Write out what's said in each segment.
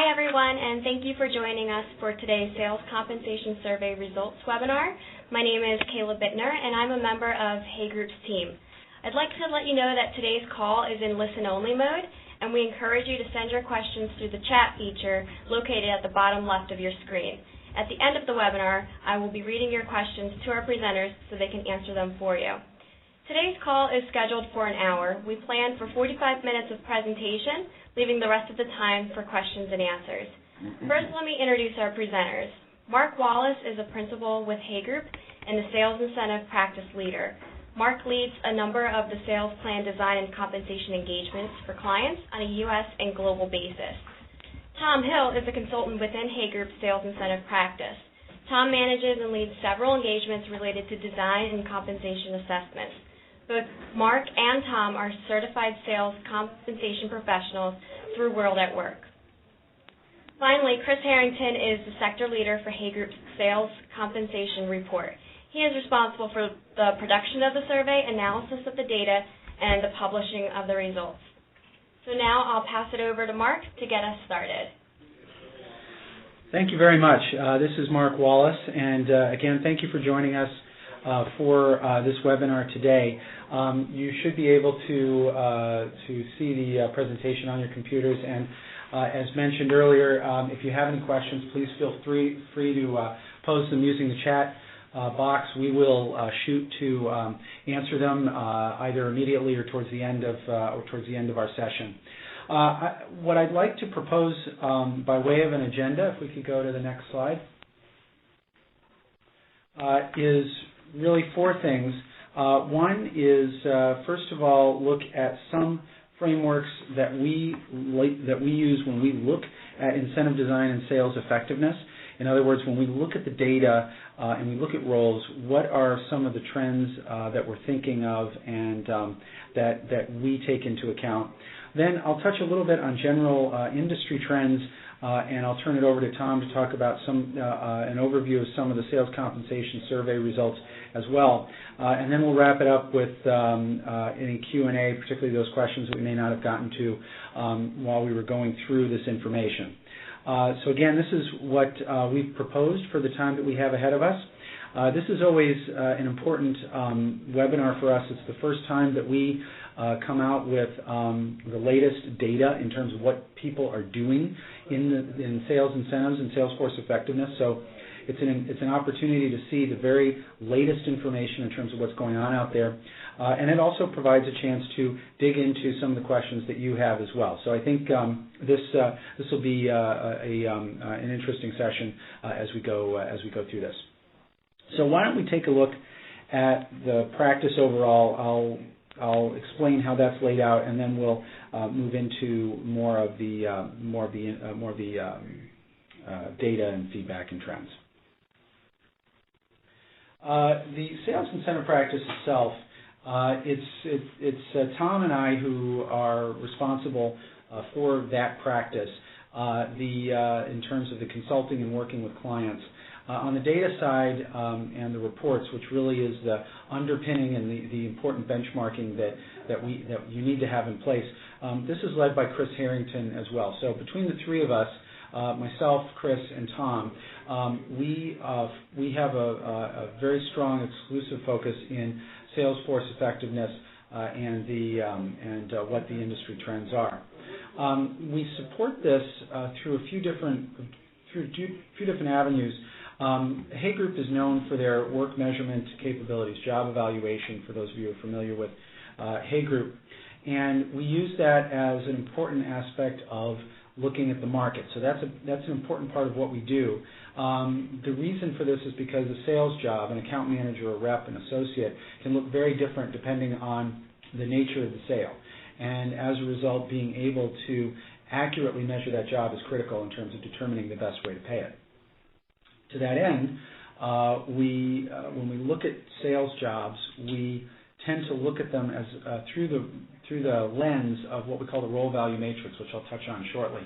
Hi everyone, and thank you for joining us for today's Sales Compensation Survey Results webinar. My name is Kayla Bittner, and I'm a member of Hay Group's team. I'd like to let you know that today's call is in listen-only mode, and we encourage you to send your questions through the chat feature located at the bottom left of your screen. At the end of the webinar, I will be reading your questions to our presenters so they can answer them for you. Today's call is scheduled for an hour. We plan for 45 minutes of presentation, leaving the rest of the time for questions and answers. First, let me introduce our presenters. Mark Wallace is a principal with Hay Group and the Sales Incentive Practice Leader. Mark leads a number of the sales plan design and compensation engagements for clients on a U.S. and global basis. Tom Hill is a consultant within Hay Group's Sales Incentive Practice. Tom manages and leads several engagements related to design and compensation assessments. Both Mark and Tom are certified sales compensation professionals through World at Work. Finally, Chris Harrington is the sector leader for Hay Group's Sales Compensation Report. He is responsible for the production of the survey, analysis of the data, and the publishing of the results. So now I'll pass it over to Mark to get us started. Thank you very much. This is Mark Wallace, and again, thank you for joining us for this webinar today. You should be able to see the presentation on your computers, and as mentioned earlier, if you have any questions, please feel free to pose them using the chat box. We will shoot to answer them either immediately or towards the end of our session. What I'd like to propose by way of an agenda, if we could go to the next slide, is really four things. One is, first of all, look at some frameworks that we use when we look at incentive design and sales effectiveness. In other words, when we look at the data and we look at roles, what are some of the trends that we're thinking of and that we take into account? Then I'll touch a little bit on general industry trends, and I'll turn it over to Tom to talk about an overview of some of the sales compensation survey results as well. And then we'll wrap it up with any Q&A, particularly those questions that we may not have gotten to while we were going through this information. So again, this is what we've proposed for the time that we have ahead of us. This is always an important webinar for us. It's the first time that we come out with the latest data in terms of what people are doing in sales incentives and sales force effectiveness. So it's an opportunity to see the very latest information in terms of what's going on out there, and it also provides a chance to dig into some of the questions that you have as well. So I think this will be an interesting session as we go through this. So why don't we take a look at the practice overall? I'll explain how that's laid out, and then we'll move into more of the data and feedback and trends. The sales incentive practice itself, it's Tom and I who are responsible for that practice. In terms of the consulting and working with clients. On the data side and the reports, which really is the underpinning and the important benchmarking that you need to have in place, this is led by Chris Harrington as well. So between the three of us, myself, Chris, and Tom, we have a very strong exclusive focus in sales force effectiveness and what the industry trends are. We support this through a few different avenues. Hay Group is known for their work measurement capabilities, job evaluation, for those of you who are familiar with Hay Group. And we use that as an important aspect of looking at the market. So that's an important part of what we do. The reason for this is because a sales job, an account manager, a rep, an associate, can look very different depending on the nature of the sale. And as a result, being able to accurately measure that job is critical in terms of determining the best way to pay it. To that end, when we look at sales jobs, we tend to look at them as through the lens of what we call the role value matrix, which I'll touch on shortly.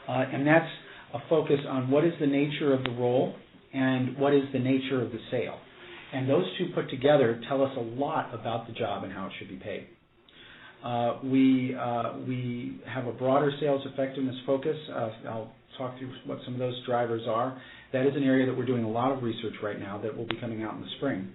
And that's a focus on what is the nature of the role and what is the nature of the sale. And those two put together tell us a lot about the job and how it should be paid. We have a broader sales effectiveness focus. I'll talk through what some of those drivers are. That is an area that we're doing a lot of research right now that will be coming out in the spring.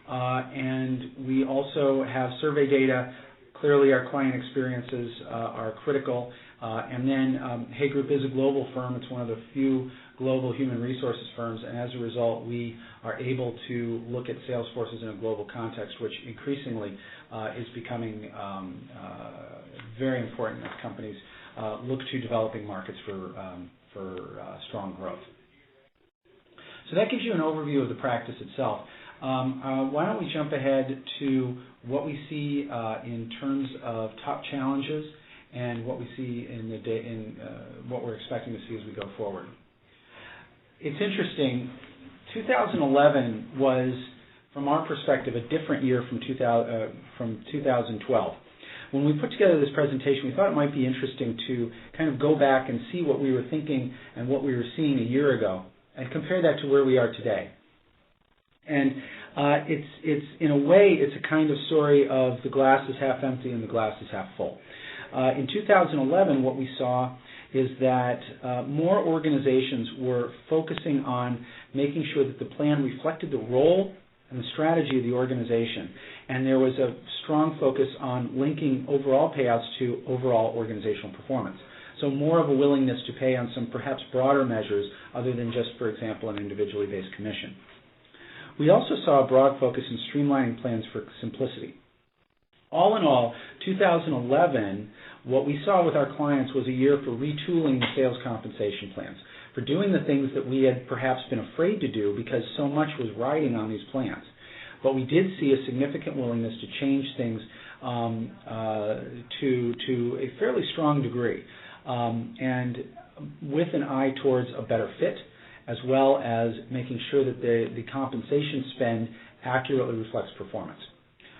And we also have survey data. Clearly, our client experiences are critical. And then Hay Group is a global firm. It's one of the few global human resources firms, and as a result, we are able to look at sales forces in a global context, which increasingly is becoming very important as companies look to developing markets for strong growth. So that gives you an overview of the practice itself. Why don't we jump ahead to what we see in terms of top challenges and what we see in what we're expecting to see as we go forward. It's interesting. 2011 was, from our perspective, a different year from 2012. When we put together this presentation, we thought it might be interesting to kind of go back and see what we were thinking and what we were seeing a year ago, and compare that to where we are today. And it's in a way, it's a kind of story of the glass is half empty and the glass is half full. In 2011, what we saw is that more organizations were focusing on making sure that the plan reflected the role and the strategy of the organization. And there was a strong focus on linking overall payouts to overall organizational performance. So more of a willingness to pay on some perhaps broader measures other than just, for example, an individually based commission. We also saw a broad focus in streamlining plans for simplicity. All in all, 2011, what we saw with our clients was a year for retooling the sales compensation plans, for doing the things that we had perhaps been afraid to do because so much was riding on these plans. But we did see a significant willingness to change things to a fairly strong degree, and with an eye towards a better fit, as well as making sure that the compensation spend accurately reflects performance.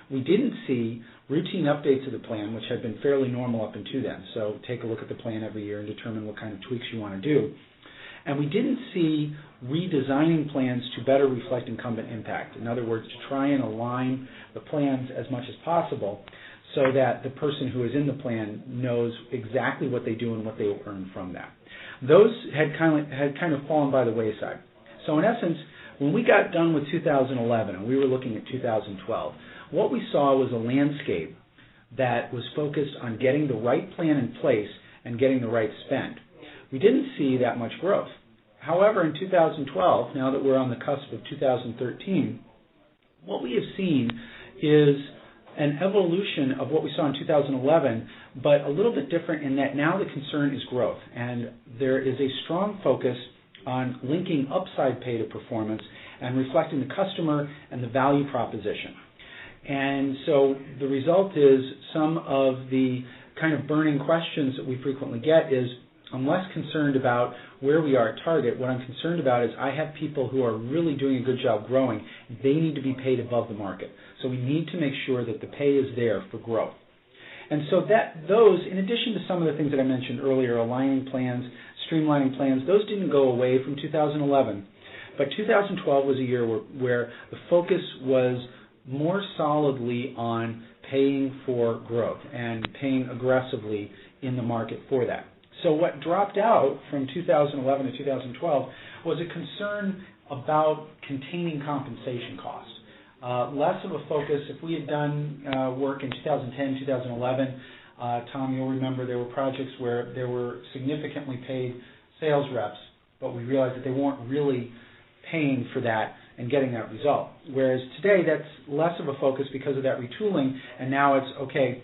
We didn't see routine updates of the plan, which had been fairly normal up until then. So take a look at the plan every year and determine what kind of tweaks you want to do. And we didn't see redesigning plans to better reflect incumbent impact. In other words, to try and align the plans as much as possible so that the person who is in the plan knows exactly what they do and what they will earn from that. Those had kind of fallen by the wayside. So in essence, when we got done with 2011 and we were looking at 2012, what we saw was a landscape that was focused on getting the right plan in place and getting the right spend. We didn't see that much growth. However, in 2012, now that we're on the cusp of 2013, what we have seen is an evolution of what we saw in 2011, but a little bit different in that now the concern is growth, and there is a strong focus on linking upside pay to performance and reflecting the customer and the value proposition. And so the result is some of the kind of burning questions that we frequently get is, I'm less concerned about where we are at target. What I'm concerned about is I have people who are really doing a good job growing. They need to be paid above the market. So we need to make sure that the pay is there for growth. And so those, in addition to some of the things that I mentioned earlier, aligning plans, streamlining plans, those didn't go away from 2011. But 2012 was a year where the focus was more solidly on paying for growth and paying aggressively in the market for that. So what dropped out from 2011 to 2012 was a concern about containing compensation costs. Less of a focus. If we had done work in 2010, 2011, Tom, you'll remember there were projects where there were significantly paid sales reps, but we realized that they weren't really paying for that and getting that result. Whereas today, that's less of a focus because of that retooling, and now it's, okay,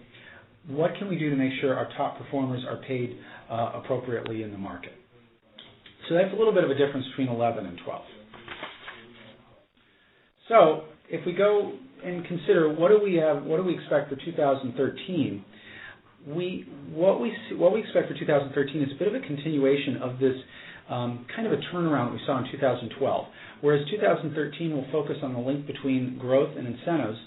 what can we do to make sure our top performers are paid appropriately in the market? So that's a little bit of a difference between 11 and 12. So if we go and consider what do we expect for 2013, what we expect for 2013 is a bit of a continuation of this kind of a turnaround that we saw in 2012. Whereas 2013 will focus on the link between growth and incentives.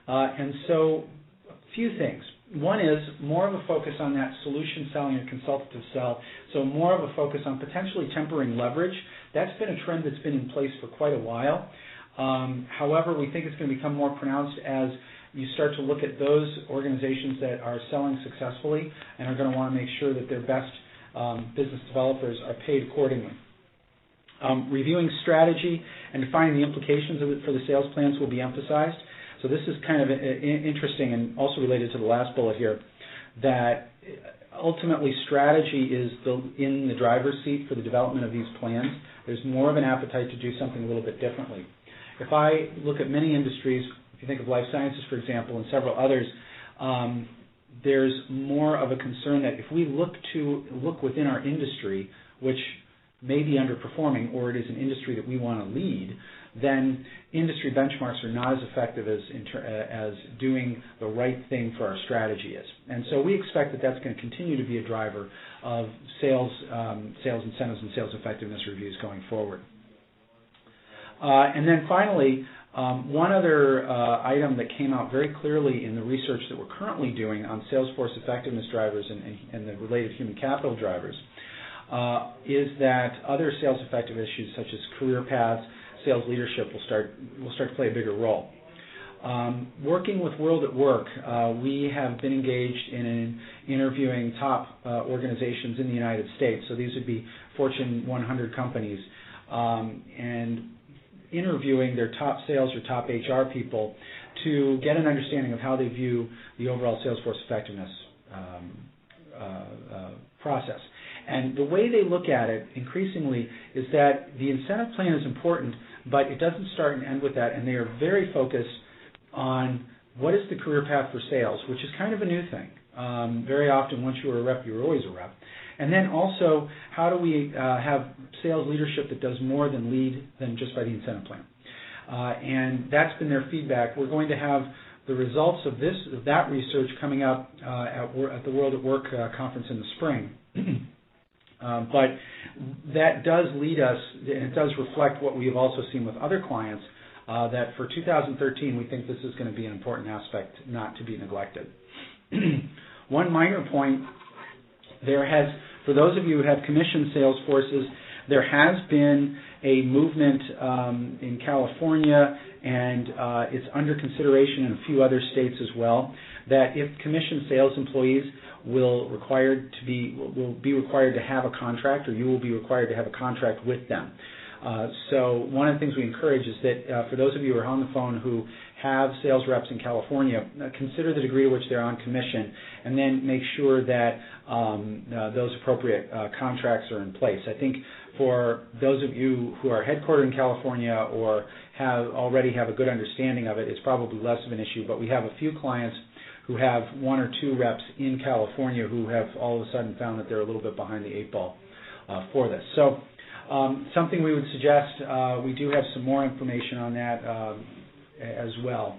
And so a few things. One is more of a focus on that solution selling or consultative sell, so more of a focus on potentially tempering leverage. That's been a trend that's been in place for quite a while. However, we think it's going to become more pronounced as you start to look at those organizations that are selling successfully and are going to want to make sure that their best business developers are paid accordingly. Reviewing strategy and defining the implications of it for the sales plans will be emphasized. So this is kind of interesting and also related to the last bullet here, that ultimately strategy is in the driver's seat for the development of these plans. There's more of an appetite to do something a little bit differently. If I look at many industries, if you think of life sciences, for example, and several others, there's more of a concern that if we look within our industry, which may be underperforming, or it is an industry that we want to lead, then industry benchmarks are not as effective as doing the right thing for our strategy is. And so we expect that that's going to continue to be a driver of sales incentives and sales effectiveness reviews going forward. And then finally, one other item that came out very clearly in the research that we're currently doing on Salesforce effectiveness drivers and the related human capital drivers is that other sales effective issues such as career paths, sales leadership will start to play a bigger role. Working with World at Work, we have been engaged in interviewing top organizations in the United States. So these would be Fortune 100 companies, and interviewing their top sales or top HR people to get an understanding of how they view the overall Salesforce effectiveness process. And the way they look at it increasingly is that the incentive plan is important, but it doesn't start and end with that, and they are very focused on what is the career path for sales, which is kind of a new thing. Very often, once you were a rep, you were always a rep. And then also, how do we have sales leadership that does more than lead than just by the incentive plan? And that's been their feedback. We're going to have the results of that research coming up at the World at Work conference in the spring. But that does lead us, and it does reflect what we have also seen with other clients, that for 2013 we think this is going to be an important aspect not to be neglected. One minor point, for those of you who have commission sales forces, there has been a movement in California, and it's under consideration in a few other states as well, that if commission sales employees will be required to have a contract, or you will be required to have a contract with them. So one of the things we encourage is that for those of you who are on the phone who have sales reps in California, consider the degree to which they're on commission, and then make sure that those appropriate contracts are in place. I think for those of you who are headquartered in California or already have a good understanding of it, it's probably less of an issue, but we have a few clients who have one or two reps in California who have all of a sudden found that they're a little bit behind the eight ball for this. So something we would suggest, we do have some more information on that as well.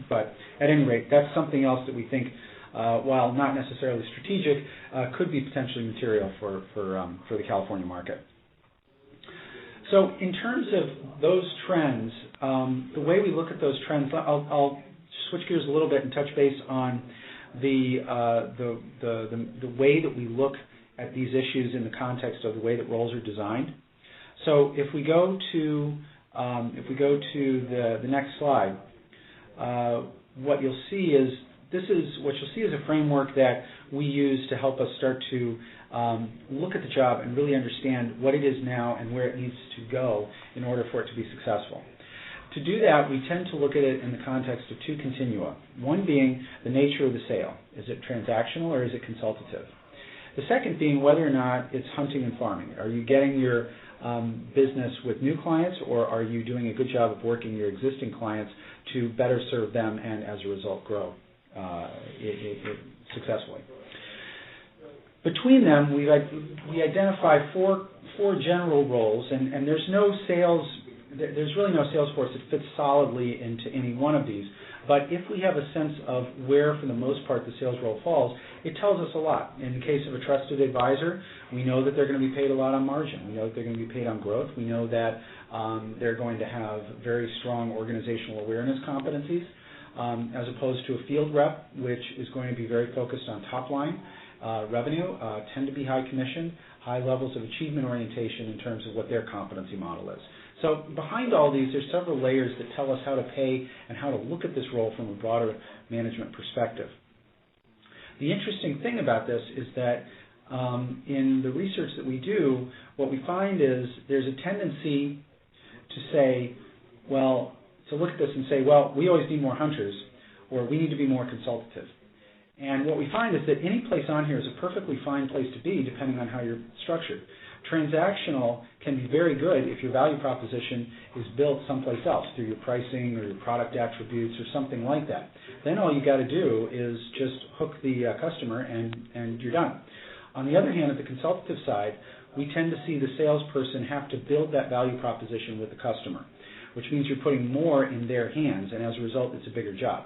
But at any rate, that's something else that we think, while not necessarily strategic, could be potentially material for the California market. So in terms of those trends, the way we look at those trends, I'll switch gears a little bit and touch base on the way that we look at these issues in the context of the way that roles are designed. So if we go to the next slide, what you'll see is a framework that we use to help us start to look at the job and really understand what it is now and where it needs to go in order for it to be successful. To do that, we tend to look at it in the context of two continua, one being the nature of the sale. Is it transactional or is it consultative? The second being whether or not it's hunting and farming. Are you getting your business with new clients, or are you doing a good job of working your existing clients to better serve them and as a result grow successfully? Between them, we identify four general roles, and there's really no sales force that fits solidly into any one of these. But if we have a sense of where, for the most part, the sales role falls, it tells us a lot. In the case of a trusted advisor, we know that they're going to be paid a lot on margin. We know that they're going to be paid on growth. We know that they're going to have very strong organizational awareness competencies, as opposed to a field rep, which is going to be very focused on top line revenue, tend to be high commission, high levels of achievement orientation in terms of what their competency model is. So behind all these, there's several layers that tell us how to pay and how to look at this role from a broader management perspective. The interesting thing about this is that in the research that we do, what we find is there's a tendency to say, well, to look at this and say, well, we always need more hunters, or we need to be more consultative. And what we find is that any place on here is a perfectly fine place to be, depending on how you're structured. Transactional can be very good if your value proposition is built someplace else through your pricing or your product attributes or something like that. Then all you got to do is just hook the customer and you're done. On the other hand, at the consultative side, we tend to see the salesperson have to build that value proposition with the customer, which means you're putting more in their hands, and as a result, it's a bigger job.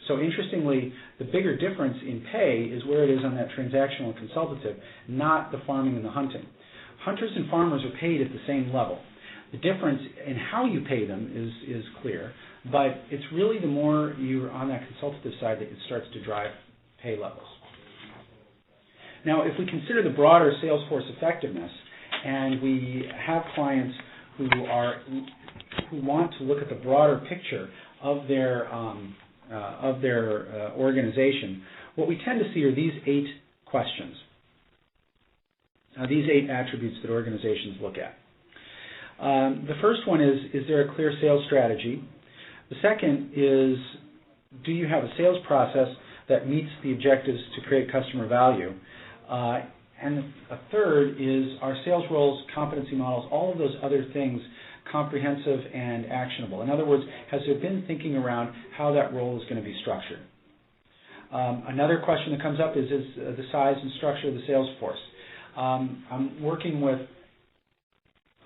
So interestingly, the bigger difference in pay is where it is on that transactional and consultative, not the farming and the hunting. Hunters and farmers are paid at the same level. The difference in how you pay them is clear, but it's really the more you're on that consultative side that it starts to drive pay levels. Now, if we consider the broader sales force effectiveness, and we have clients who want to look at the broader picture of their organization, what we tend to see are these 8 questions. These 8 attributes that organizations look at. The first one is there a clear sales strategy? The second is, do you have a sales process that meets the objectives to create customer value? And a third is, are sales roles, competency models, all of those other things comprehensive and actionable? In other words, has there been thinking around how that role is going to be structured? Another question that comes up is the size and structure of the sales force. I'm working with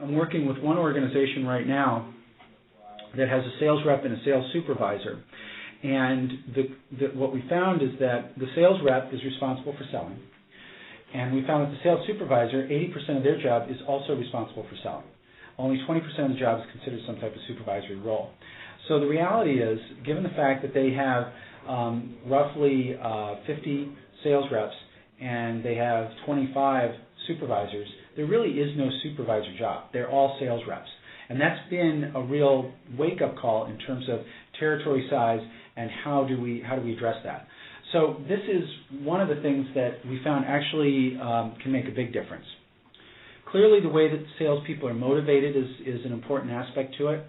one organization right now that has a sales rep and a sales supervisor, and what we found is that the sales rep is responsible for selling, and we found that the sales supervisor, 80% of their job is also responsible for selling. Only 20% of the job is considered some type of supervisory role. So the reality is, given the fact that they have roughly 50 sales reps and they have 25 supervisors, there really is no supervisor job. They're all sales reps. And that's been a real wake-up call in terms of territory size and how do we address that. So this is one of the things that we found actually can make a big difference. Clearly, the way that salespeople are motivated is an important aspect to it.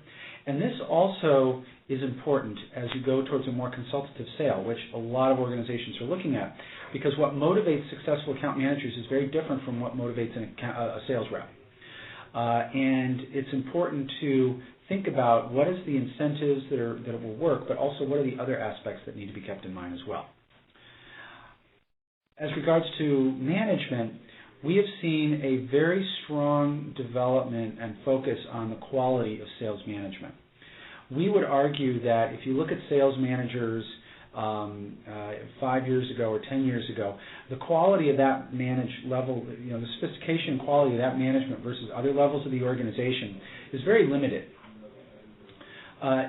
And this also is important as you go towards a more consultative sale, which a lot of organizations are looking at, because what motivates successful account managers is very different from what motivates a sales rep. And it's important to think about what is the incentives that will work, but also what are the other aspects that need to be kept in mind as well. As regards to management, we have seen a very strong development and focus on the quality of sales management. We would argue that if you look at sales managers 5 years ago or 10 years ago, the quality of that managed level, the sophistication and quality of that management versus other levels of the organization is very limited.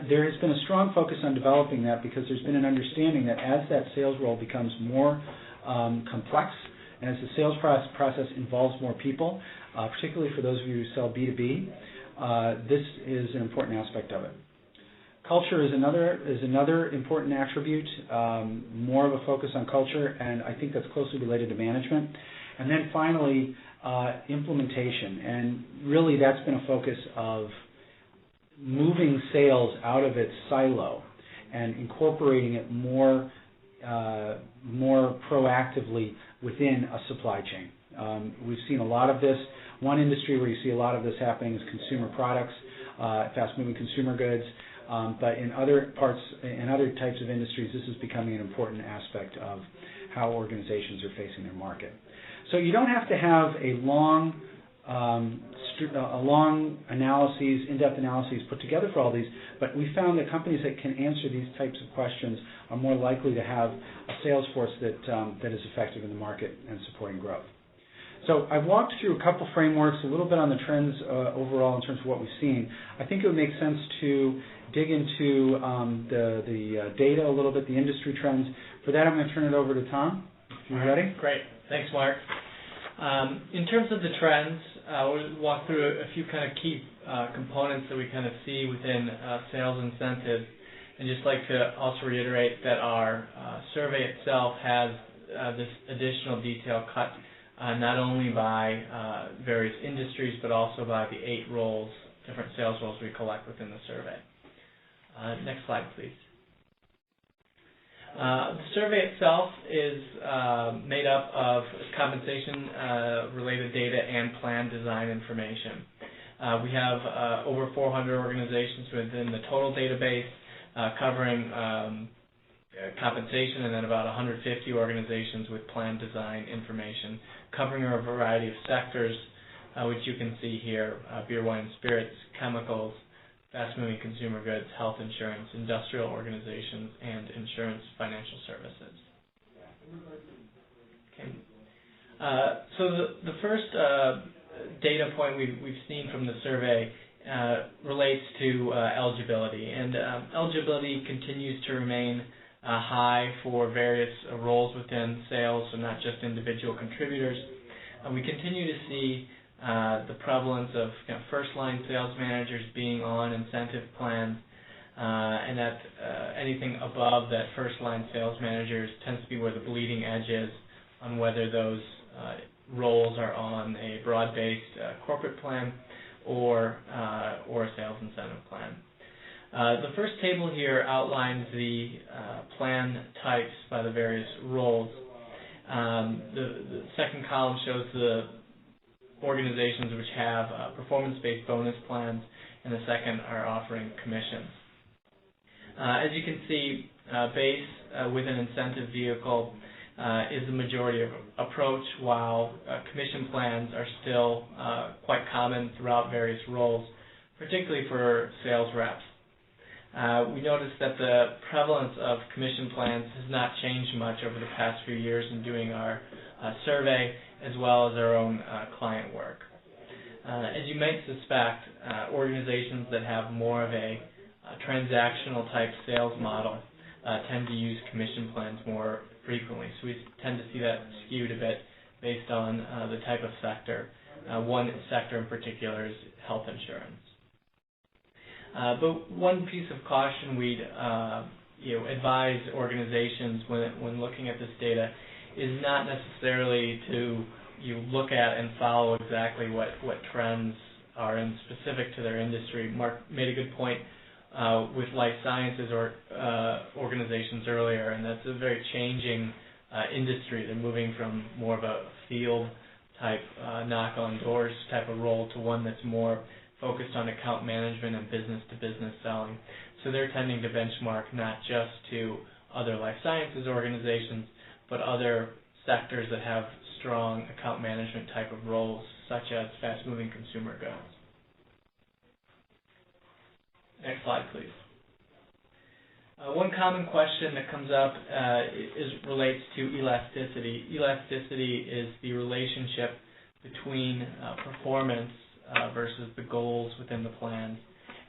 There has been a strong focus on developing that because there's been an understanding that as that sales role becomes more complex, and as the sales process involves more people, particularly for those of you who sell B2B, this is an important aspect of it. Culture is another important attribute, more of a focus on culture, and I think that's closely related to management. And then finally, implementation, and really that's been a focus of moving sales out of its silo and incorporating it more proactively within a supply chain. We've seen a lot of this. One industry where you see a lot of this happening is consumer products, fast-moving consumer goods. But in other types of industries, this is becoming an important aspect of how organizations are facing their market. So you don't have to have a long analyses, in-depth analyses put together for all these, but we found that companies that can answer these types of questions are more likely to have a sales force that is effective in the market and supporting growth. So I've walked through a couple frameworks, a little bit on the trends overall in terms of what we've seen. I think it would make sense to dig into the data a little bit, the industry trends. For that, I'm going to turn it over to Tom. If you're ready. Great. Thanks, Mark. In terms of the trends, we'll walk through a few kind of key components that we kind of see within sales incentives, and just like to also reiterate that our survey itself has this additional detail cut not only by various industries, but also by the 8 roles, different sales roles we collect within the survey. Next slide, please. The survey itself is made up of compensation-related data and plan design information. We have over 400 organizations within the total database covering compensation, and then about 150 organizations with plan design information covering a variety of sectors, which you can see here: beer, wine, and spirits, chemicals, fast-moving consumer goods, health insurance, industrial organizations, and insurance financial services. Okay. So the first data point we've seen from the survey relates to eligibility, and eligibility continues to remain high for various roles within sales, so not just individual contributors. We continue to see the prevalence of first-line sales managers being on incentive plans, and that anything above that first-line sales managers tends to be where the bleeding edge is on whether those roles are on a broad-based corporate plan or a sales incentive plan. The first table here outlines the plan types by the various roles. The second column shows the organizations which have performance-based bonus plans, and the second are offering commissions. As you can see, base with an incentive vehicle is the majority of approach, while commission plans are still quite common throughout various roles, particularly for sales reps. We noticed that the prevalence of commission plans has not changed much over the past few years in doing our survey, as well as our own client work. As you might suspect, organizations that have more of a transactional type sales model tend to use commission plans more frequently. So we tend to see that skewed a bit based on the type of sector. One sector in particular is health insurance. But one piece of caution we'd advise organizations when looking at this data is not necessarily to look at and follow exactly what trends are in specific to their industry. Mark made a good point with life sciences or organizations earlier, and that's a very changing industry. They're moving from more of a field type knock on doors type of role to one that's more focused on account management and business-to-business selling. So they're tending to benchmark not just to other life sciences organizations, but other sectors that have strong account management type of roles, such as fast-moving consumer goods. Next slide, please. One common question that comes up relates to elasticity. Elasticity is the relationship between performance versus the goals within the plan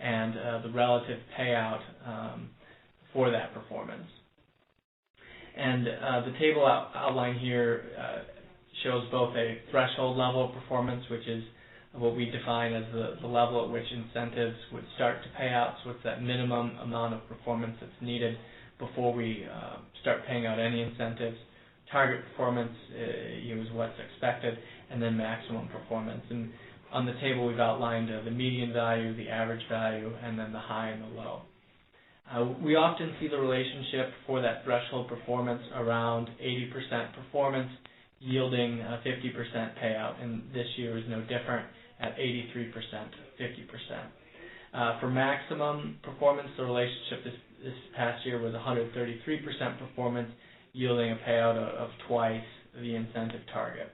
and the relative payout for that performance. And the table outline here shows both a threshold level of performance, which is what we define as the level at which incentives would start to pay out. So it's that minimum amount of performance that's needed before we start paying out any incentives. Target performance is what's expected, and then maximum performance. And on the table, we've outlined the median value, the average value, and then the high and the low. We often see the relationship for that threshold performance around 80% performance, yielding a 50% payout, and this year is no different at 83%, 50%. For maximum performance, the relationship this past year was 133% performance, yielding a payout of twice the incentive target.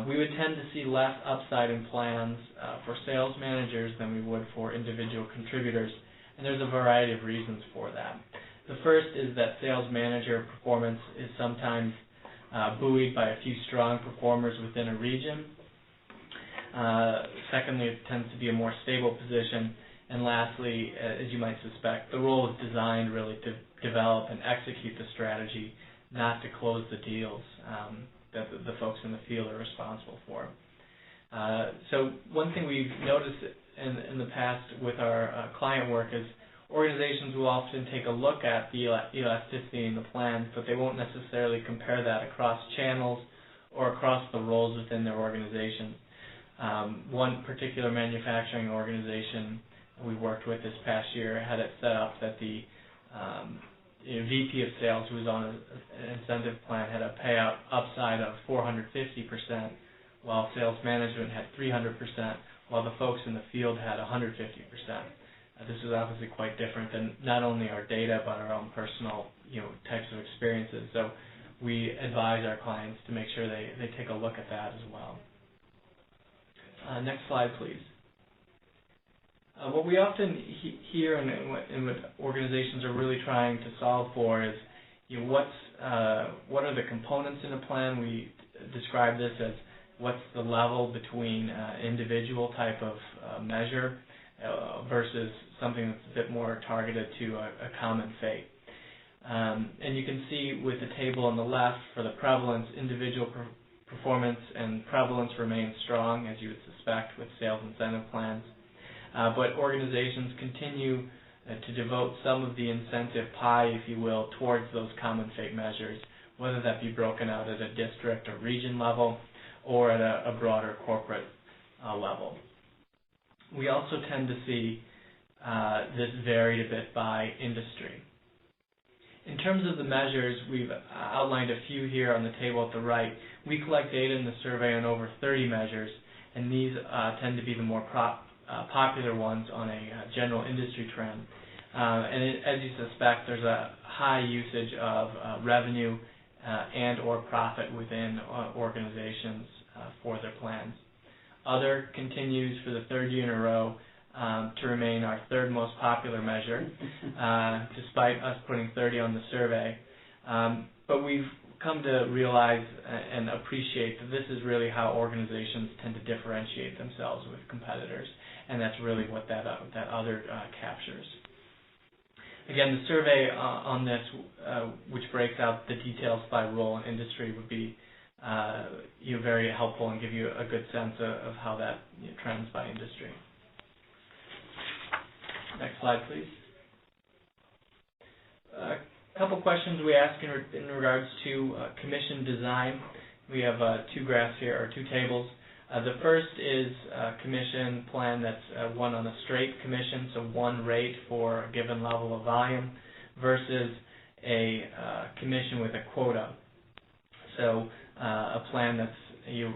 We would tend to see less upside in plans for sales managers than we would for individual contributors, and there's a variety of reasons for that. The first is that sales manager performance is sometimes buoyed by a few strong performers within a region. Secondly, it tends to be a more stable position. And lastly, as you might suspect, the role is designed really to develop and execute the strategy, not to close the deals that the folks in the field are responsible for. So one thing we've noticed in the past with our client work is organizations will often take a look at the elasticity in the plan, but they won't necessarily compare that across channels or across the roles within their organization. One particular manufacturing organization we worked with this past year had it set up that the VP of sales, who was on an incentive plan, had a payout upside of 450%, while sales management had 300%, while the folks in the field had 150%. This is obviously quite different than not only our data but our own personal types of experiences. So we advise our clients to make sure they take a look at that as well. Next slide, please. What we often hear and what organizations are really trying to solve for is what are the components in a plan. We describe this as what's the level between individual type of measure versus something that's a bit more targeted to a common fate. And you can see with the table on the left for the prevalence, individual performance and prevalence remain strong, as you would suspect with sales incentive plans. But organizations continue to devote some of the incentive pie, if you will, towards those common fate measures, whether that be broken out at a district or region level or at a broader corporate level. We also tend to see this varied a bit by industry. In terms of the measures, we've outlined a few here on the table at the right. We collect data in the survey on over 30 measures, and these tend to be the more popular ones on a general industry trend. As you suspect, there's a high usage of revenue and or profit within organizations for their plans. Other continues for the third year in a row to remain our third most popular measure, despite us putting 30 on the survey. But we've come to realize and appreciate that this is really how organizations tend to differentiate themselves with competitors, and that's really what that other captures. Again, the survey on this, which breaks out the details by role and industry, would be very helpful and give you a good sense of how that trends by industry. Next slide, please. A couple questions we ask in regards to commission design. We have two graphs here, or two tables. The first is a commission plan that's one on a straight commission, so one rate for a given level of volume, versus a commission with a quota. So a plan that's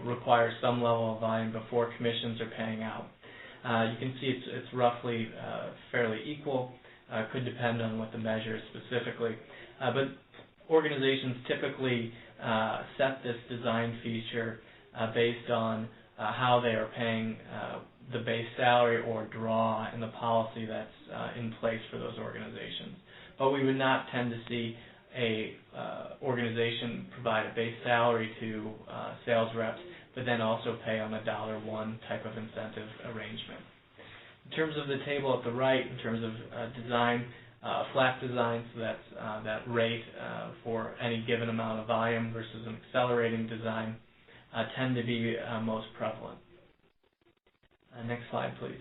requires some level of volume before commissions are paying out. You can see it's roughly fairly equal. Could depend on what the measure is specifically. But organizations typically set this design feature based on how they are paying the base salary or draw in the policy that's in place for those organizations. But we would not tend to see a organization provide a base salary to sales reps, but then also pay on a $1 type of incentive arrangement. In terms of the table at the right, in terms of design, flat design, so that's that rate for any given amount of volume versus an accelerating design, tend to be most prevalent. Next slide, please.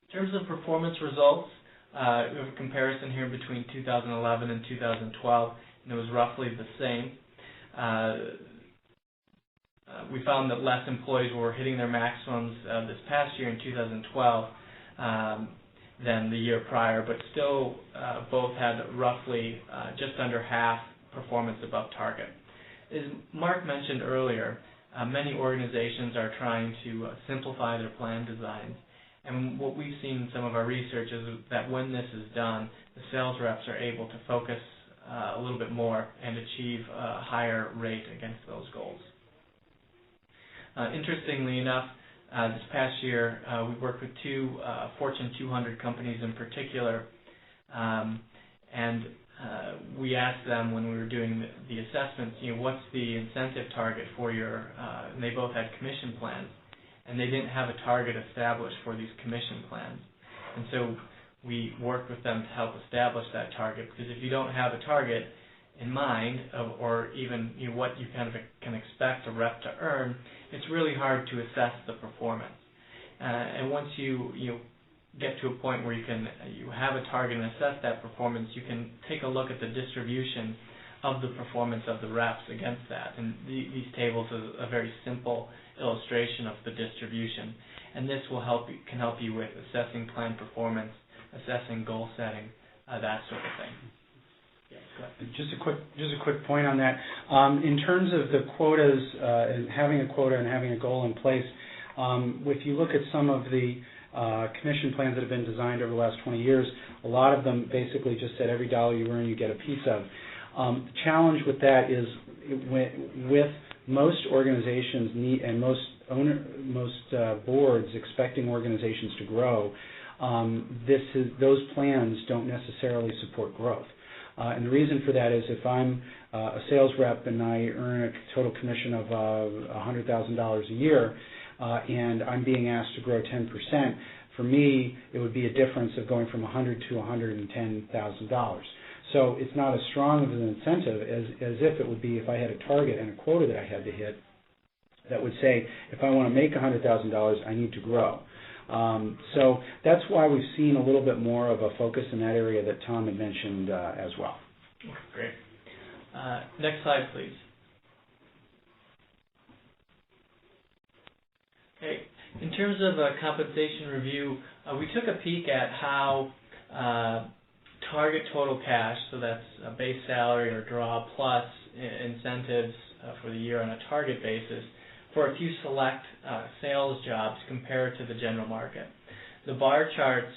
In terms of performance results, we have a comparison here between 2011 and 2012, and it was roughly the same. We found that less employees were hitting their maximums this past year in 2012 than the year prior, but still both had roughly just under half performance above target. As Mark mentioned earlier, many organizations are trying to simplify their plan designs, and what we've seen in some of our research is that when this is done, the sales reps are able to focus a little bit more and achieve a higher rate against those goals. Interestingly enough, this past year we worked with two Fortune 200 companies in particular, and we asked them when we were doing the assessments, what's the incentive target for your, and they both had commission plans, and they didn't have a target established for these commission plans. And so we worked with them to help establish that target, because if you don't have a target in mind, or even what you kind of can expect a rep to earn, it's really hard to assess the performance. And once you get to a point where you have a target and assess that performance, you can take a look at the distribution of the performance of the reps against that. And these tables is a very simple illustration of the distribution. And this can help you with assessing plan performance, assessing goal setting, that sort of thing. Just a quick point on that. In terms of the quotas, having a quota and having a goal in place, if you look at some of the commission plans that have been designed over the last 20 years, a lot of them basically just said every dollar you earn, you get a piece of. The challenge with that is with most organizations and most boards expecting organizations to grow, those plans don't necessarily support growth. And the reason for that is if I'm a sales rep and I earn a total commission of $100,000 a year, and I'm being asked to grow 10%, for me it would be a difference of going from $100,000 to $110,000. So it's not as strong of an incentive as if it would be if I had a target and a quota that I had to hit that would say if I want to make $100,000, I need to grow. So that's why we've seen a little bit more of a focus in that area that Tom had mentioned as well. Great. Next slide, please. Okay. In terms of a compensation review, we took a peek at how target total cash, so that's a base salary or draw plus incentives for the year on a target basis, for a few select sales jobs compared to the general market. The bar charts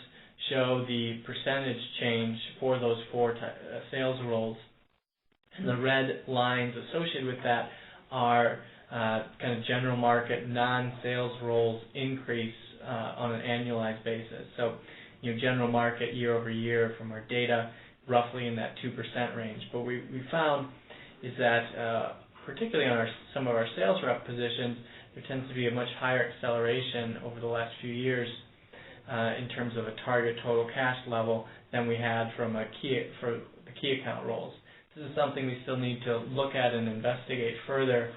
show the percentage change for those four sales roles, and the red lines associated with that are kind of general market non-sales roles increase on an annualized basis. So, general market year over year from our data, roughly in that 2% range. But we found is that particularly on some of our sales rep positions, there tends to be a much higher acceleration over the last few years in terms of a target total cash level than we had for the key account roles. This is something we still need to look at and investigate further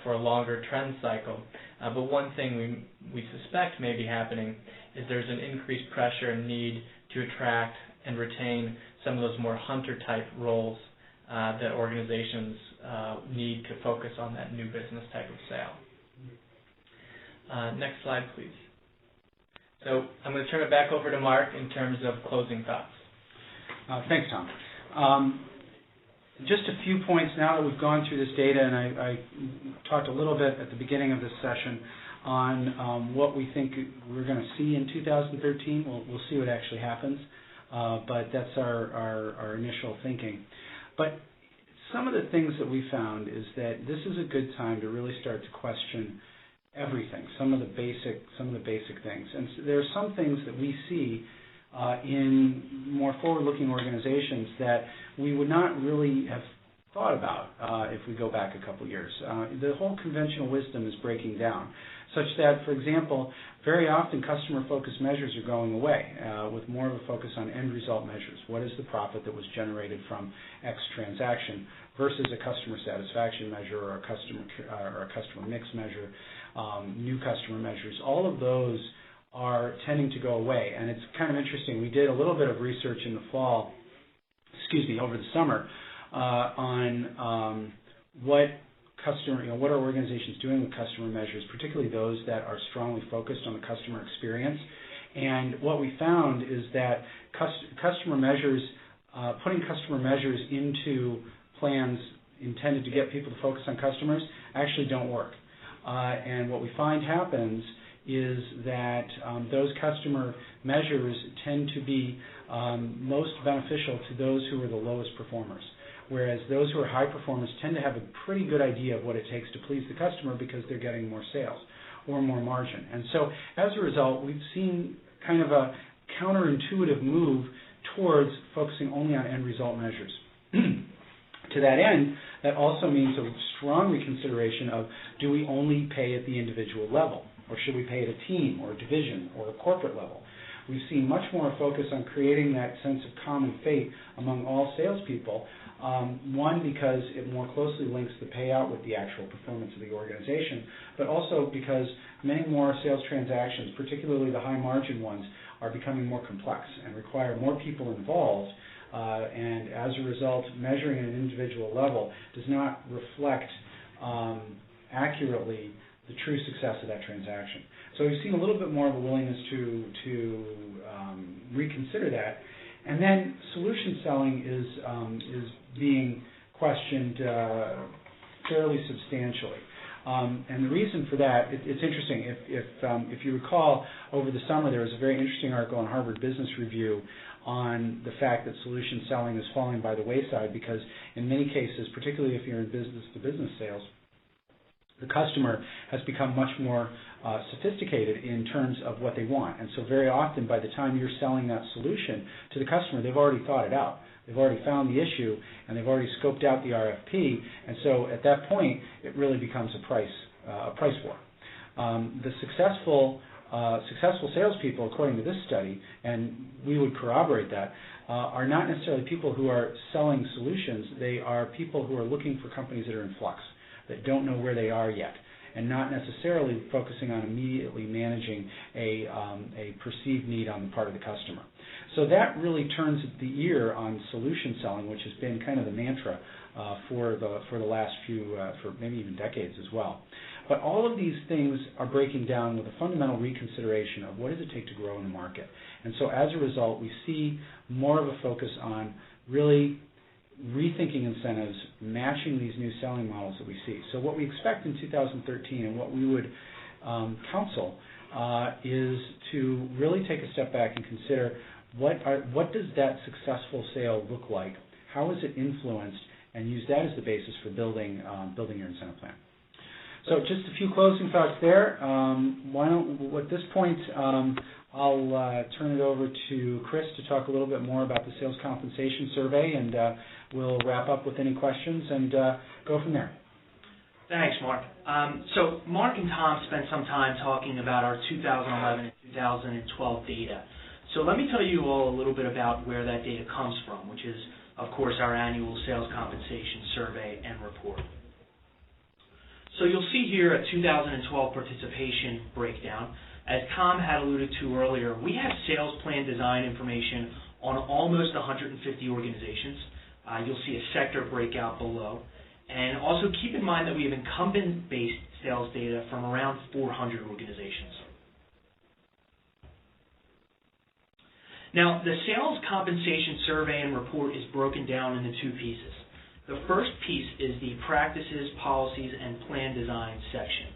for a longer trend cycle. But one thing we suspect may be happening is there's an increased pressure and need to attract and retain some of those more hunter-type roles that organizations need to focus on that new business type of sale. Next slide, please. So I'm going to turn it back over to Mark in terms of closing thoughts. Thanks, Tom. Just a few points now that we've gone through this data, and I talked a little bit at the beginning of this session on what we think we're going to see in 2013. We'll see what actually happens, but that's our initial thinking. But some of the things that we found is that this is a good time to really start to question everything, some of the basic things. And so there are some things that we see in more forward-looking organizations that we would not really have thought about if we go back a couple years. The whole conventional wisdom is breaking down, such that, for example, very often customer-focused measures are going away with more of a focus on end result measures. What is the profit that was generated from X transaction versus a customer satisfaction measure or a customer mix measure, new customer measures. All of those are tending to go away, and it's kind of interesting. We did a little bit of research in the over the summer on what are organizations doing with customer measures, particularly those that are strongly focused on the customer experience. And what we found is that customer measures, putting customer measures into plans intended to get people to focus on customers actually don't work. And what we find happens is that those customer measures tend to be most beneficial to those who are the lowest performers, whereas those who are high performers tend to have a pretty good idea of what it takes to please the customer because they're getting more sales or more margin. And so as a result, we've seen kind of a counterintuitive move towards focusing only on end result measures. To that end, that also means a strong reconsideration of, do we only pay at the individual level, or should we pay at a team or a division or a corporate level? We've seen much more focus on creating that sense of common fate among all salespeople. One, because it more closely links the payout with the actual performance of the organization, but also because many more sales transactions, particularly the high margin ones, are becoming more complex and require more people involved and as a result, measuring at an individual level does not reflect accurately the true success of that transaction. So we've seen a little bit more of a willingness to reconsider that, and then solution selling is being questioned fairly substantially. And the reason for that, it's interesting. If you recall, over the summer there was a very interesting article in Harvard Business Review on the fact that solution selling is falling by the wayside because in many cases, particularly if you're in business-to-business sales, the customer has become much more sophisticated in terms of what they want. And so very often by the time you're selling that solution to the customer, they've already thought it out. They've already found the issue, and they've already scoped out the RFP, and so at that point, it really becomes a price war. The successful salespeople, according to this study, and we would corroborate that, are not necessarily people who are selling solutions. They are people who are looking for companies that are in flux, that don't know where they are yet, and not necessarily focusing on immediately managing a perceived need on the part of the customer. So that really turns the ear on solution selling, which has been kind of the mantra for the last for maybe even decades as well. But all of these things are breaking down with a fundamental reconsideration of what does it take to grow in the market. And so as a result, we see more of a focus on really rethinking incentives, matching these new selling models that we see. So what we expect in 2013 and what we would counsel is to really take a step back and consider what does that successful sale look like, how is it influenced, and use that as the basis for building your incentive plan. So just a few closing thoughts there. At this point, I'll turn it over to Chris to talk a little bit more about the sales compensation survey, and we'll wrap up with any questions and go from there. Thanks, Mark. So Mark and Tom spent some time talking about our 2011 and 2012 data. So let me tell you all a little bit about where that data comes from, which is, of course, our annual sales compensation survey and report. So you'll see here a 2012 participation breakdown. As Tom had alluded to earlier, we have sales plan design information on almost 150 organizations. You'll see a sector breakout below. And also keep in mind that we have incumbent-based sales data from around 400 organizations. Now, the sales compensation survey and report is broken down into two pieces. The first piece is the practices, policies, and plan design section.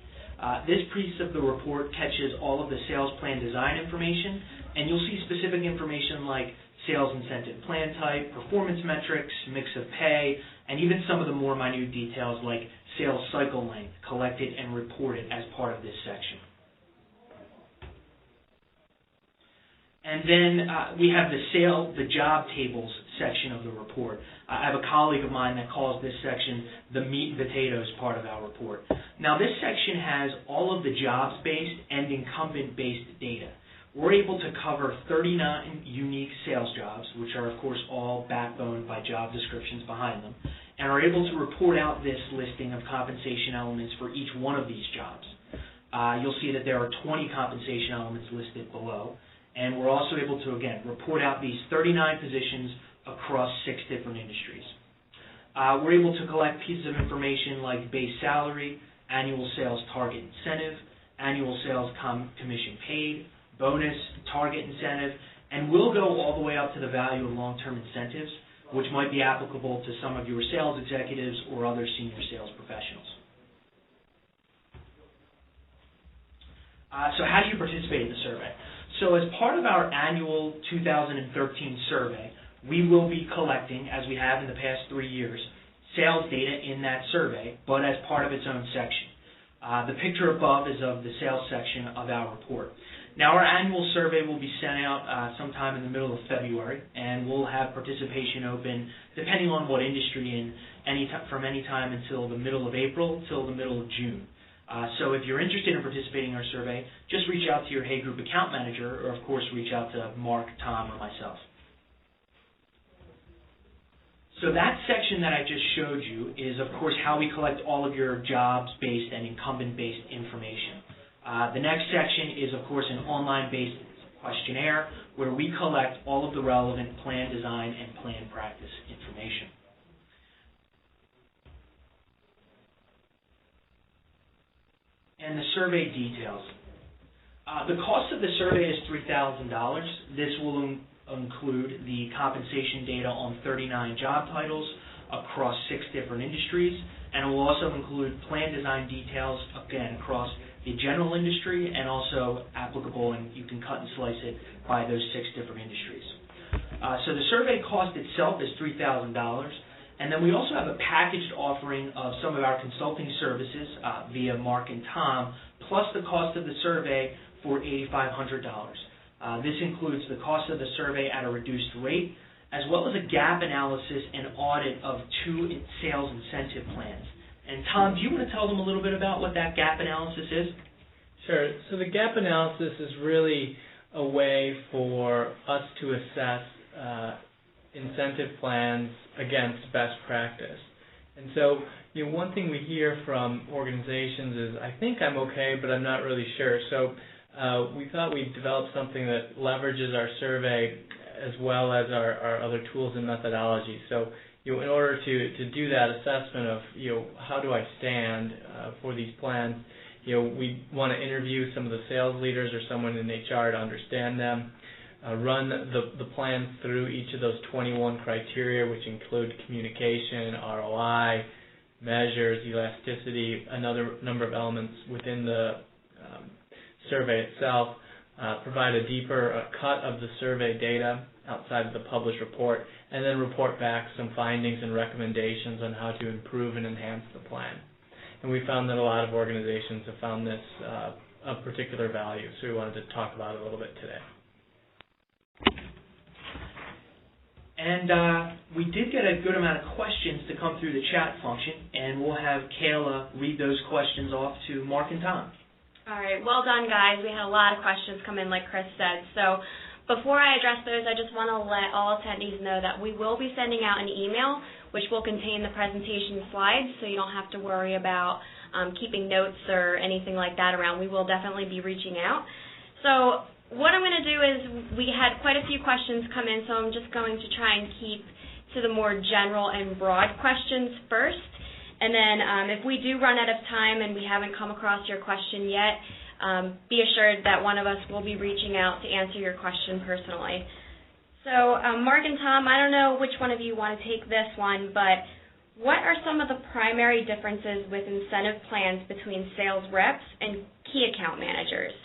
This piece of the report catches all of the sales plan design information, and you'll see specific information like sales incentive plan type, performance metrics, mix of pay, and even some of the more minute details like sales cycle length collected and reported as part of this section. And then we have the job tables section of the report. I have a colleague of mine that calls this section the meat and potatoes part of our report. Now this section has all of the jobs-based and incumbent-based data. We're able to cover 39 unique sales jobs, which are of course all backboned by job descriptions behind them, and are able to report out this listing of compensation elements for each one of these jobs. You'll see that there are 20 compensation elements listed below. And we're also able to, again, report out these 39 positions across 6 different industries. We're able to collect pieces of information like base salary, annual sales target incentive, annual sales commission paid, bonus, target incentive, and we'll go all the way up to the value of long-term incentives, which might be applicable to some of your sales executives or other senior sales professionals. So how do you participate in the survey? So as part of our annual 2013 survey, we will be collecting, as we have in the past 3 years, sales data in that survey, but as part of its own section. The picture above is of the sales section of our report. Now our annual survey will be sent out sometime in the middle of February, and we'll have participation open, depending on what industry, from any time until the middle of April till the middle of June. So if you're interested in participating in our survey, just reach out to your Hay Group account manager, or of course reach out to Mark, Tom, or myself. So that section that I just showed you is of course how we collect all of your jobs-based and incumbent-based information. The next section is of course an online-based questionnaire where we collect all of the relevant plan design and plan practice information. And the survey details. The cost of the survey is $3,000. This will include the compensation data on 39 job titles across 6 different industries, and it will also include plan design details, again, across the general industry and also applicable, and you can cut and slice it by those 6 different industries. So the survey cost itself is $3,000, and then we also have a packaged offering of some of our consulting services via Mark and Tom, plus the cost of the survey for $8,500. This includes the cost of the survey at a reduced rate, as well as a gap analysis and audit of 2 sales incentive plans. And Tom, do you want to tell them a little bit about what that gap analysis is? Sure. So the gap analysis is really a way for us to assess incentive plans against best practice. And so, one thing we hear from organizations is, I think I'm okay, but I'm not really sure. So we thought we'd develop something that leverages our survey as well as our other tools and methodology. So, in order to do that assessment of, how do I stand for these plans, we want to interview some of the sales leaders or someone in HR to understand them, run the plans through each of those 21 criteria, which include communication, ROI, measures, elasticity, another number of elements within the survey itself, provide a deeper cut of the survey data outside of the published report, and then report back some findings and recommendations on how to improve and enhance the plan. And we found that a lot of organizations have found this of particular value, so we wanted to talk about it a little bit today. And we did get a good amount of questions to come through the chat function, and we'll have Kayla read those questions off to Mark and Tom. All right, well done, guys. We had a lot of questions come in, like Chris said. So before I address those, I just want to let all attendees know that we will be sending out an email which will contain the presentation slides, so you don't have to worry about keeping notes or anything like that around. We will definitely be reaching out. So what I'm going to do is, we had quite a few questions come in, so I'm just going to try and keep to the more general and broad questions first. And then if we do run out of time and we haven't come across your question yet, be assured that one of us will be reaching out to answer your question personally. So Mark and Tom, I don't know which one of you want to take this one, but what are some of the primary differences with incentive plans between sales reps and key account managers?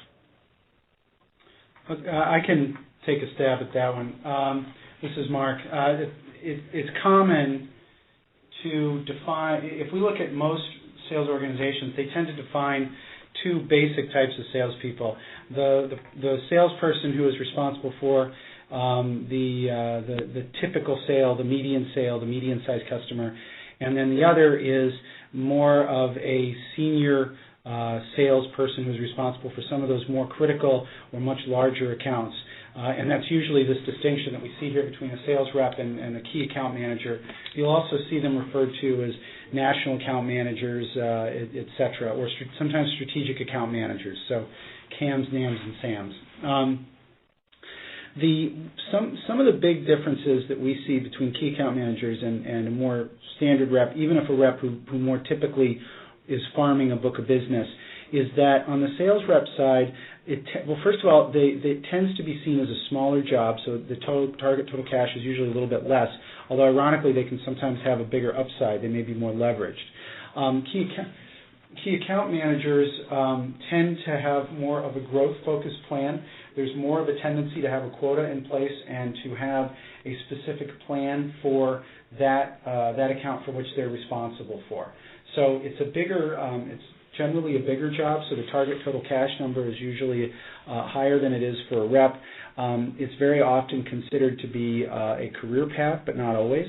I can take a stab at that one. This is Mark. It's common to define, if we look at most sales organizations, they tend to define 2 basic types of salespeople. The salesperson who is responsible for the typical sale, the median-sized customer, and then the other is more of a senior salesperson who's responsible for some of those more critical or much larger accounts. And that's usually this distinction that we see here between a sales rep and a key account manager. You'll also see them referred to as national account managers, et cetera, or sometimes strategic account managers, so CAMs, NAMs, and SAMs. Some of the big differences that we see between key account managers and a more standard rep, even if a rep who more typically is farming a book of business, is that on the sales rep side, first of all, it tends to be seen as a smaller job, so the target total cash is usually a little bit less, although ironically they can sometimes have a bigger upside. They may be more leveraged. Key account managers tend to have more of a growth-focused plan. There's more of a tendency to have a quota in place and to have a specific plan for that account for which they're responsible for. So it's it's generally a bigger job, so the target total cash number is usually higher than it is for a rep. It's very often considered to be a career path, but not always.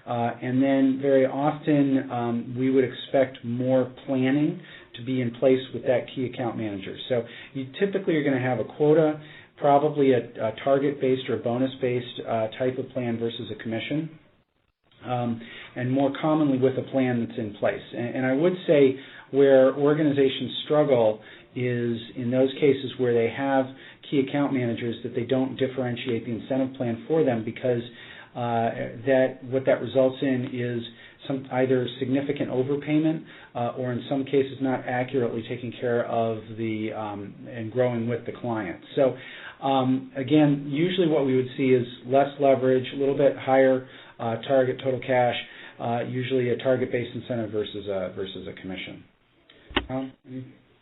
And then very often we would expect more planning to be in place with that key account manager. So you typically are going to have a quota, probably a target-based or a bonus-based type of plan versus a commission, and more commonly with a plan that's in place. And I would say where organizations struggle is in those cases where they have key account managers that they don't differentiate the incentive plan for them, because what that results in is either significant overpayment or in some cases not accurately taking care of and growing with the client. So again, usually what we would see is less leverage, a little bit higher target total cash, usually a target-based incentive versus a commission.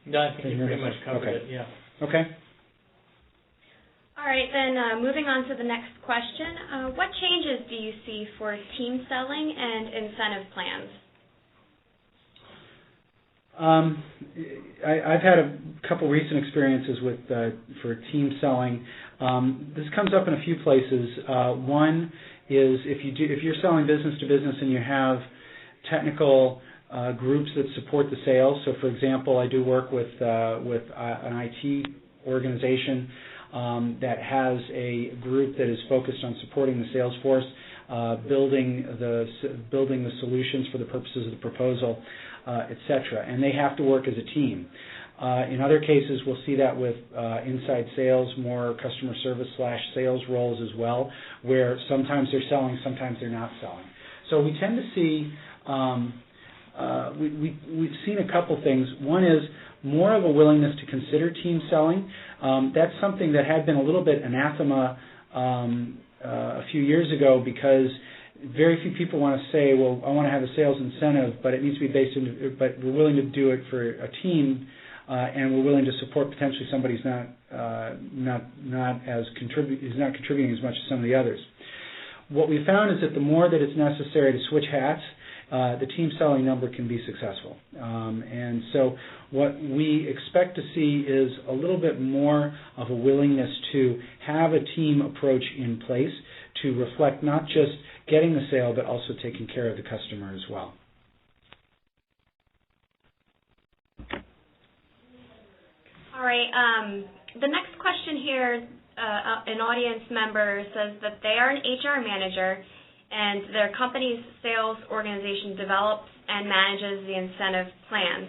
No, I think you pretty much covered it, yeah. Okay. All right, then moving on to the next question. What changes do you see for team selling and incentive plans? I've had a couple recent experiences for team selling. This comes up in a few places. One is if you're selling business to business and you have technical groups that support the sales. So, for example, I do work with an IT organization that has a group that is focused on supporting the sales force, building the solutions for the purposes of the proposal, etc. And they have to work as a team. In other cases, we'll see that with inside sales, more customer service / sales roles as well, where sometimes they're selling, sometimes they're not selling. So we tend to see we've seen a couple things. One is more of a willingness to consider team selling. That's something that had been a little bit anathema a few years ago, because very few people want to say, well, I want to have a sales incentive, but it needs to be but we're willing to do it for a team, and we're willing to support potentially somebody who's not contributing as much as some of the others. What we found is that the more that it's necessary to switch hats, the team selling number can be successful. And so what we expect to see is a little bit more of a willingness to have a team approach in place to reflect not just getting the sale, but also taking care of the customer as well. All right. The next question here, an audience member says that they are an HR manager and their company's sales organization develops and manages the incentive plans.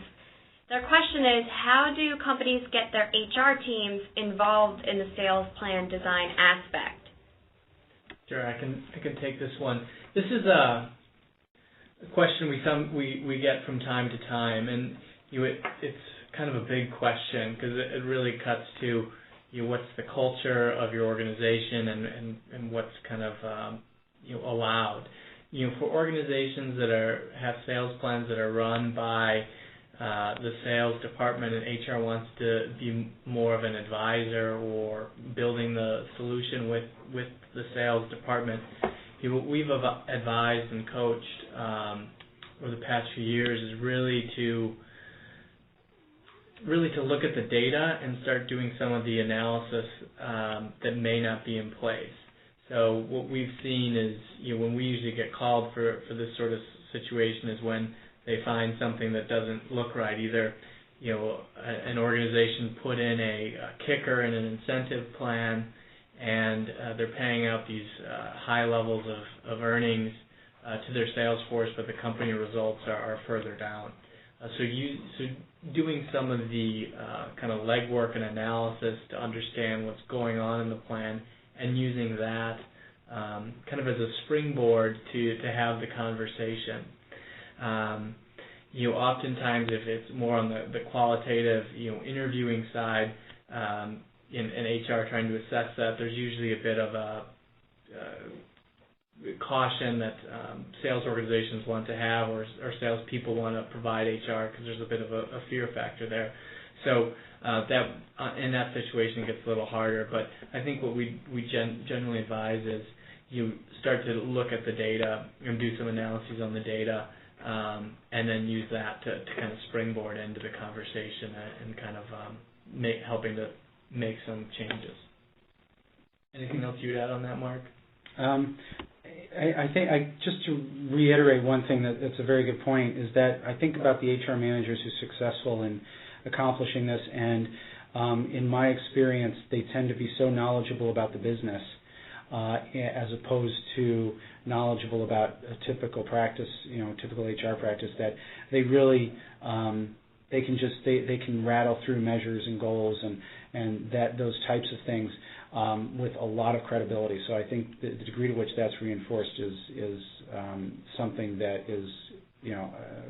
Their question is, how do companies get their HR teams involved in the sales plan design aspect? Sure, I can take this one. This is a question we get from time to time, and it's kind of a big question because it really cuts to what's the culture of your organization and what's kind of allowed. For organizations that have sales plans that are run by the sales department and HR wants to be more of an advisor or building the solution with the sales department, what we've advised and coached over the past few years is really to look at the data and start doing some of the analysis that may not be in place. So what we've seen is, when we usually get called for this sort of situation is when they find something that doesn't look right. Either, an organization put in a kicker in an incentive plan, and they're paying out these high levels of earnings to their sales force, but the company results are further down. So doing some of the kind of legwork and analysis to understand what's going on in the plan, and using that kind of as a springboard to have the conversation. Oftentimes, if it's more on the qualitative, interviewing side, in HR trying to assess that, there's usually a bit of a caution that sales organizations want to have, or salespeople want to provide HR, because there's a bit of a fear factor there. So that in that situation it gets a little harder. But I think what we generally advise is you start to look at the data and do some analyses on the data, and then use that to kind of springboard into the conversation and kind of helping to make some changes. Anything else you'd add on that, Mark? I think just to reiterate one thing that's a very good point is that I think about the HR managers who are successful in accomplishing this, and in my experience, they tend to be so knowledgeable about the business as opposed to knowledgeable about a typical practice, typical HR practice, that they really they can rattle through measures and goals and those types of things with a lot of credibility. So I think the degree to which that's reinforced is something that is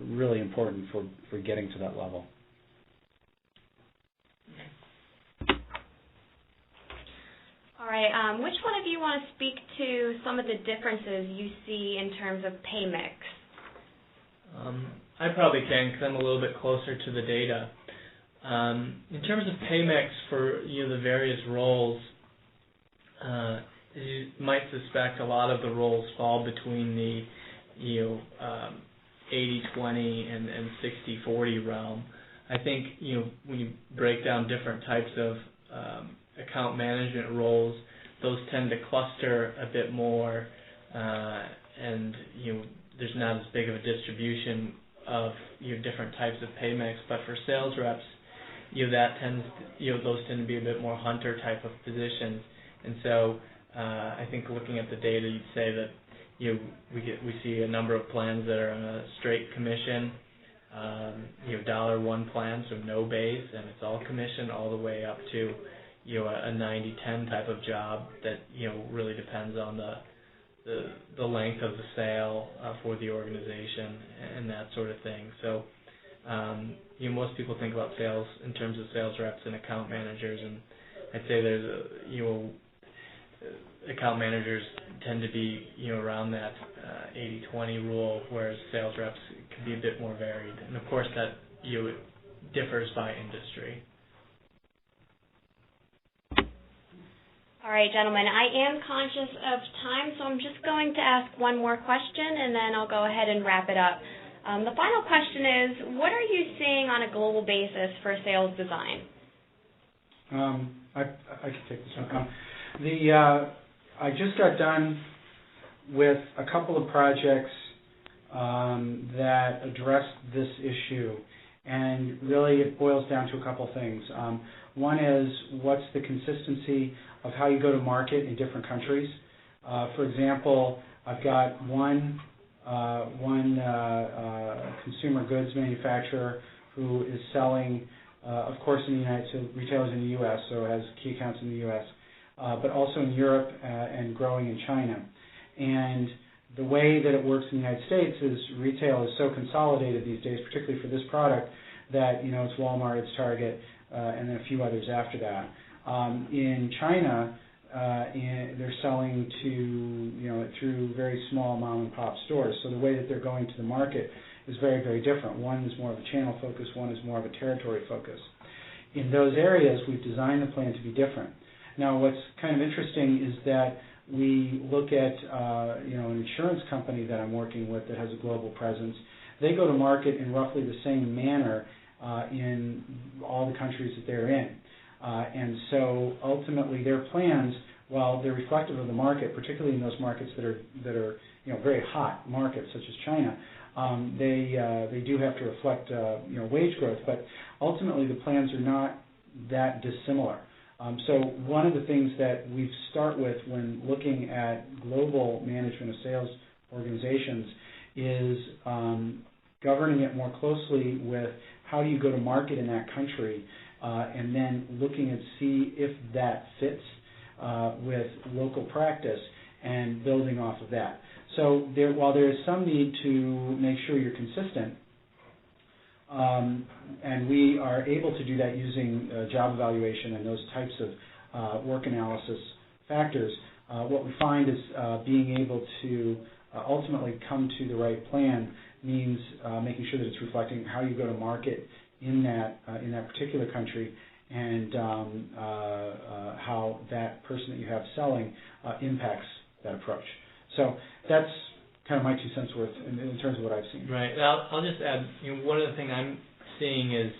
really important for getting to that level. All right. Which one of you want to speak to some of the differences you see in terms of pay mix? I probably can because I'm a little bit closer to the data. In terms of pay mix for the various roles, as you might suspect, a lot of the roles fall between the 80-20 and 60-40 realm. I think when you break down different types of account management roles, those tend to cluster a bit more, and there's not as big of a distribution of different types of pay mix. But for sales reps, that tends those tend to be a bit more hunter type of positions, and so I think looking at the data, you'd say that we see a number of plans that are on a straight commission, $1 plan, so no base, and it's all commission all the way up to a 90-10 type of job that really depends on the length of the sale for the organization and that sort of thing. So most people think about sales in terms of sales reps and account managers, and I'd say there's account managers tend to be around that 80-20 rule, whereas sales reps can be a bit more varied, and of course that differs by industry. All right, gentlemen, I am conscious of time, so I'm just going to ask one more question, and then I'll go ahead and wrap it up. The final question is, what are you seeing on a global basis for sales design? I can take this one. I just got done with a couple of projects that address this issue, and really it boils down to a couple things. One is, what's the consistency of how you go to market in different countries? For example, I've got one consumer goods manufacturer who is selling, of course, in the United States, so retailers in the U.S., so has key accounts in the U.S., but also in Europe and growing in China. And the way that it works in the United States is retail is so consolidated these days, particularly for this product, that it's Walmart, it's Target, and then a few others after that. In China, they're selling to through very small mom and pop stores. So the way that they're going to the market is very, very different. One is more of a channel focus, one is more of a territory focus. In those areas, we've designed the plan to be different. Now, what's kind of interesting is that we look at an insurance company that I'm working with that has a global presence. They go to market in roughly the same manner in all the countries that they're in. And so ultimately their plans, while they're reflective of the market, particularly in those markets that are very hot markets such as China, they do have to reflect wage growth, but ultimately the plans are not that dissimilar. So one of the things that we start with when looking at global management of sales organizations is governing it more closely with how do you go to market in that country, and then looking and see if that fits with local practice and building off of that. So while there is some need to make sure you're consistent, and we are able to do that using job evaluation and those types of work analysis factors, what we find is being able to ultimately come to the right plan means making sure that it's reflecting how you go to market in that particular country, and how that person that you have selling impacts that approach. So that's kind of my 2 cents worth in terms of what I've seen. Right. I'll just add, one of the things I'm seeing is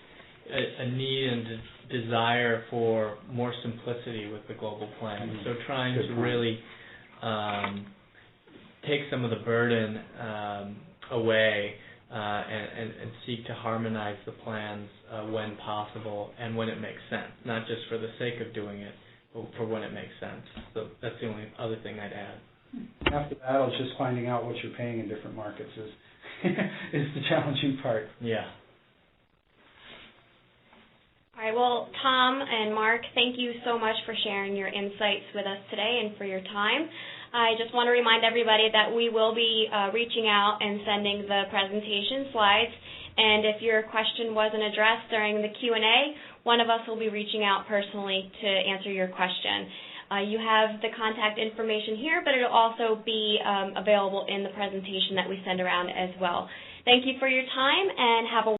a need and a desire for more simplicity with the global plan. Mm-hmm. So trying to really take some of the burden away and seek to harmonize the plans when possible and when it makes sense, not just for the sake of doing it, but for when it makes sense. So that's the only other thing I'd add. Half the battle is just finding out what you're paying in different markets is the challenging part. Yeah. All right, well, Tom and Mark, thank you so much for sharing your insights with us today and for your time. I just want to remind everybody that we will be reaching out and sending the presentation slides, and if your question wasn't addressed during the Q&A, one of us will be reaching out personally to answer your question. You have the contact information here, but it will also be available in the presentation that we send around as well. Thank you for your time, and have a